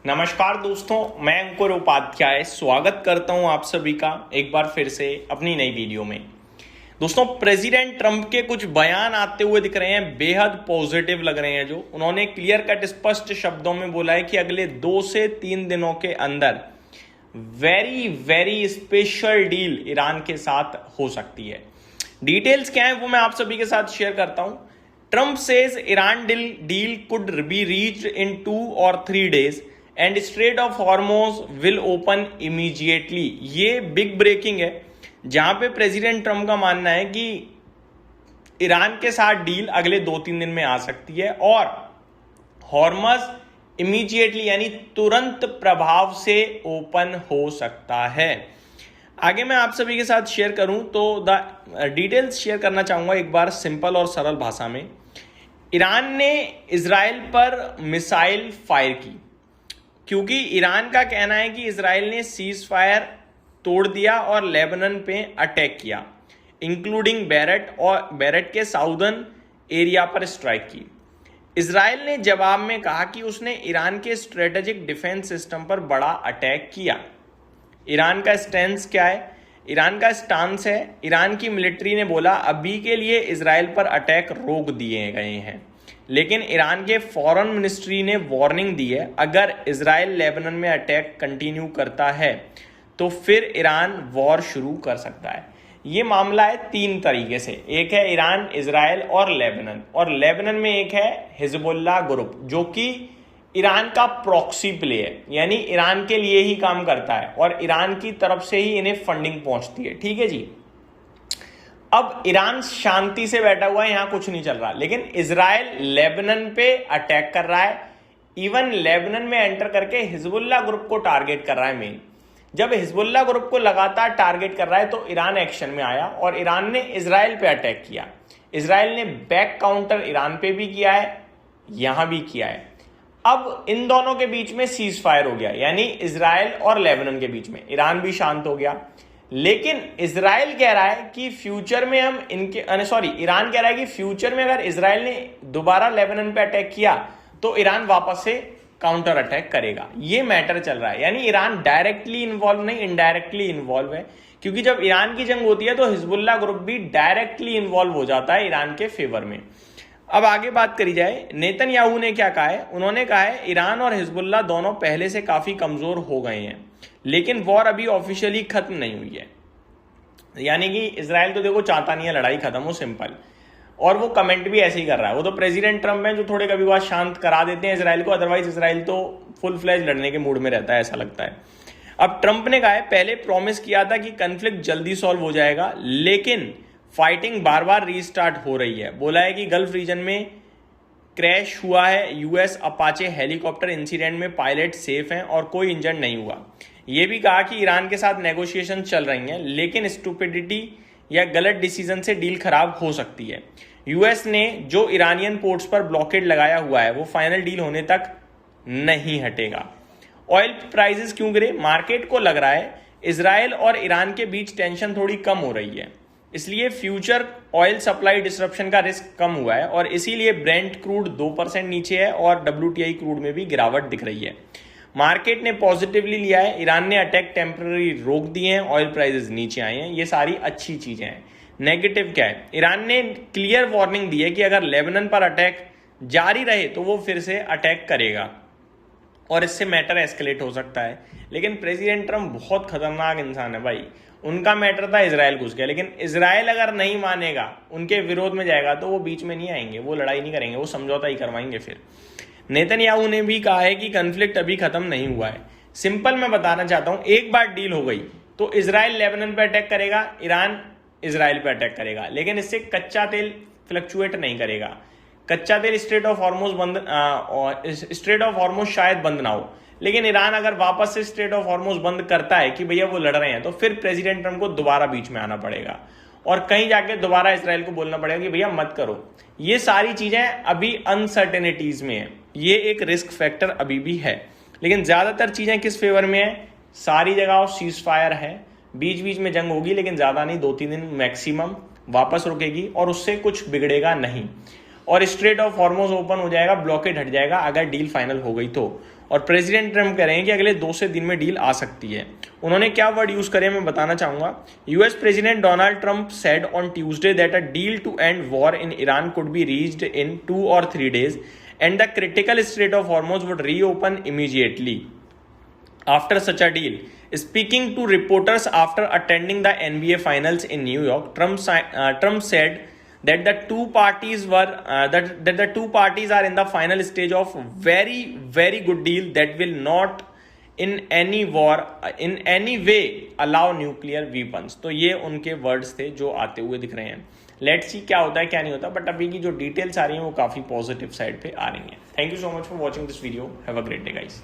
नमस्कार दोस्तों, मैं अंकुर उपाध्याय स्वागत करता हूं आप सभी का एक बार फिर से अपनी नई वीडियो में। दोस्तों, प्रेसिडेंट ट्रंप के कुछ बयान आते हुए दिख रहे हैं, बेहद पॉजिटिव लग रहे हैं। जो उन्होंने क्लियर कट स्पष्ट शब्दों में बोला है कि अगले 2 से 3 दिनों के अंदर very very special deal Iran के साथ हो सकती है। डिटेल्स क्या है वो मैं आप सभी के साथ शेयर करता हूं। Trump says Iran deal could be reached in 2 or 3 days and straight of Hormuz will open immediately. ये बिग ब्रेकिंग है, जहां पे प्रेसिडेंट ट्रंप का मानना है कि ईरान के साथ डील अगले 2-3 दिन में आ सकती है और हॉर्मज इमीडिएटली यानी तुरंत प्रभाव से ओपन हो सकता है। आगे मैं आप सभी के साथ शेयर करूं तो डिटेल्स शेयर करना चाहूंगा एक बार सिंपल और सरल भाषा में। ईरान ने इजराइल पर मिसाइल फायर की क्योंकि ईरान का कहना है कि इजराइल ने सीज फायर तोड़ दिया और लेबनान पे अटैक किया, इंक्लूडिंग बैरेट के साउदर्न एरिया पर स्ट्राइक की। इजराइल ने जवाब में कहा कि उसने ईरान के स्ट्रेटेजिक डिफेंस सिस्टम पर बड़ा अटैक किया। ईरान का स्टैंस क्या है? ईरान का स्टांस है, ईरान की मिलिट्री ने बोला अभी के लिए इजराइल पर अटैक रोक दिए गए हैं, लेकिन ईरान के फॉरेन मिनिस्ट्री ने वार्निंग दी है अगर इजराइल लेबनान में अटैक कंटिन्यू करता है तो फिर ईरान वॉर शुरू कर सकता है। ये मामला है 3 तरीके से, एक है ईरान, इजराइल और लेबनान में एक है हिजबुल्लाह ग्रुप जो कि ईरान का प्रॉक्सी प्ले है, यानी ईरान के लिए ही काम करता है और ईरान की तरफ से ही इन्हें फंडिंग पहुंचती है। ठीक है जी। अब ईरान शांति से बैठा हुआ है, यहां कुछ नहीं चल रहा, लेकिन इजराइल लेबनान पे अटैक कर रहा है, इवन लेबनान में एंटर करके हिजबुल्लाह ग्रुप को टारगेट कर रहा है। मेन जब हिजबुल्लाह ग्रुप को लगातार टारगेट कर रहा है तो ईरान एक्शन में आया और ईरान ने इजराइल पे अटैक किया। इजराइल ने बैक काउंटर ईरान पे भी किया है, यहां भी किया है। अब इन दोनों के बीच में सीज फायर हो गया, यानी इजराइल और लेबनान के बीच में। ईरान भी शांत हो गया, लेकिन इजराइल कह रहा है कि फ्यूचर में हम ईरान कह रहा है कि फ्यूचर में अगर इजराइल ने दोबारा लेबनान पे अटैक किया तो ईरान वापस से काउंटर अटैक करेगा। ये मैटर चल रहा है, यानी ईरान डायरेक्टली इन्वॉल्व नहीं, इनडायरेक्टली इन्वॉल्व है, क्योंकि जब ईरान की जंग होती है तो हिजबुल्लाह ग्रुप भी डायरेक्टली इन्वॉल्व हो जाता है ईरान के फेवर में। अब आगे बात करी जाए, नेतन्याहू ने क्या कहा है? उन्होंने कहा है ईरान और हिजबुल्लाह दोनों पहले से काफी कमजोर हो गए हैं, लेकिन वॉर अभी ऑफिशियली खत्म नहीं हुई है। यानी कि इजराइल तो देखो चाहता नहीं है लड़ाई खत्म हो, सिंपल, और वो कमेंट भी ऐसे ही कर रहा है। वो तो प्रेसिडेंट ट्रंप है जो थोड़े कभी बात शांत करा देते हैं इजराइल को, अदरवाइज इजराइल तो फुल फ्लैज लड़ने के मूड में रहता है, ऐसा लगता है। अब ट्रंप ने कहा है पहले प्रॉमिस किया था कि कन्फ्लिक्ट जल्दी सॉल्व हो जाएगा, लेकिन फाइटिंग बार बार रीस्टार्ट हो रही है। बोला है कि गल्फ रीजन में क्रैश हुआ है यूएस अपाचे हेलीकॉप्टर इंसिडेंट में पायलट सेफ हैं और कोई इंजर्ड नहीं हुआ। यह भी कहा कि ईरान के साथ नेगोशिएशन चल रही हैं, लेकिन स्टूपिडिटी या गलत डिसीजन से डील खराब हो सकती है। यूएस ने जो ईरानियन पोर्ट्स पर ब्लॉकेड लगाया हुआ है वो फाइनल डील होने तक नहीं हटेगा। ऑयल प्राइसेस क्यों गिरे? मार्केट को लग रहा है इजराइल और ईरान के बीच टेंशन थोड़ी कम हो रही है, इसलिए फ्यूचर ऑयल सप्लाई डिसरप्शन का रिस्क कम हुआ है और इसीलिए ब्रेंट क्रूड 2% नीचे है और WTI क्रूड में भी गिरावट दिख रही है। मार्केट ने पॉजिटिवली लिया है, ईरान ने अटैक टेम्पररी रोक दिए हैं, ऑयल प्राइसेस नीचे आए हैं, ये सारी अच्छी चीजें हैं। नेगेटिव क्या है? ईरान ने क्लियर वार्निंग दी है कि अगर लेबनान पर अटैक जारी रहे तो वो फिर से अटैक करेगा और इससे मैटर एस्केलेट हो सकता है। लेकिन प्रेसिडेंट ट्रंप बहुत खतरनाक इंसान है भाई, उनका मैटर था इजराइल घुस गया, लेकिन इजराइल अगर नहीं मानेगा, उनके विरोध में जाएगा तो वो बीच में नहीं आएंगे, वो लड़ाई नहीं करेंगे, वो समझौता ही करवाएंगे। फिर नेतन्याहू ने भी कहा है कि कन्फ्लिक्ट अभी खत्म नहीं हुआ है। सिंपल मैं बताना चाहता हूं, एक बार डील हो गई तो इजराइल लेबनान पे अटैक करेगा, ईरान इजराइल पे अटैक करेगा, लेकिन इससे कच्चा तेल फ्लक्चुएट नहीं करेगा। कच्चा तेल स्ट्रेट ऑफ हॉर्मुज शायद बंद ना हो, लेकिन ईरान अगर वापस से स्ट्रेट ऑफ हॉर्मुज बंद करता है कि भैया वो लड़ रहे हैं, तो फिर प्रेसिडेंट ट्रंप को दोबारा बीच में आना पड़ेगा और कहीं जाके दोबारा इजराइल को बोलना पड़ेगा कि भैया मत करो। ये सारी चीजें अभी अनसर्टेनिटीज में है, ये एक रिस्क फैक्टर अभी भी है, लेकिन ज्यादातर चीजें किस फेवर में है? सारी जगह सीज फायर है, बीच बीच में जंग होगी लेकिन ज्यादा नहीं, 2-3 दिन मैक्सिमम वापस रुकेगी और उससे कुछ बिगड़ेगा नहीं, और स्ट्रेट ऑफ हॉर्मुज ओपन हो जाएगा, ब्लॉकेड हट जाएगा अगर डील फाइनल हो गई तो। और प्रेसिडेंट ट्रम्प कह रहे हैं कि अगले 2 से दिन में डील आ सकती है। उन्होंने क्या वर्ड यूज करे मैं बताना चाहूंगा। US president Donald Trump said on Tuesday that a deal to end war in Iran could be reached in 2 or 3 days and the critical Strait of Hormuz would reopen immediately after such a deal. Speaking to reporters after attending the NBA Finals in New York, Trump said that the two parties are in the final stage of very good deal that will not in any way allow nuclear weapons। तो ये उनके words थे जो आते हुए दिख रहे हैं। लेट्स सी क्या होता है क्या नहीं होता, बट अभी की जो डिटेल्स आ रही हैं वो काफी पॉजिटिव साइड पे आ रही हैं। Thank you so much for watching this video. Have a great day guys.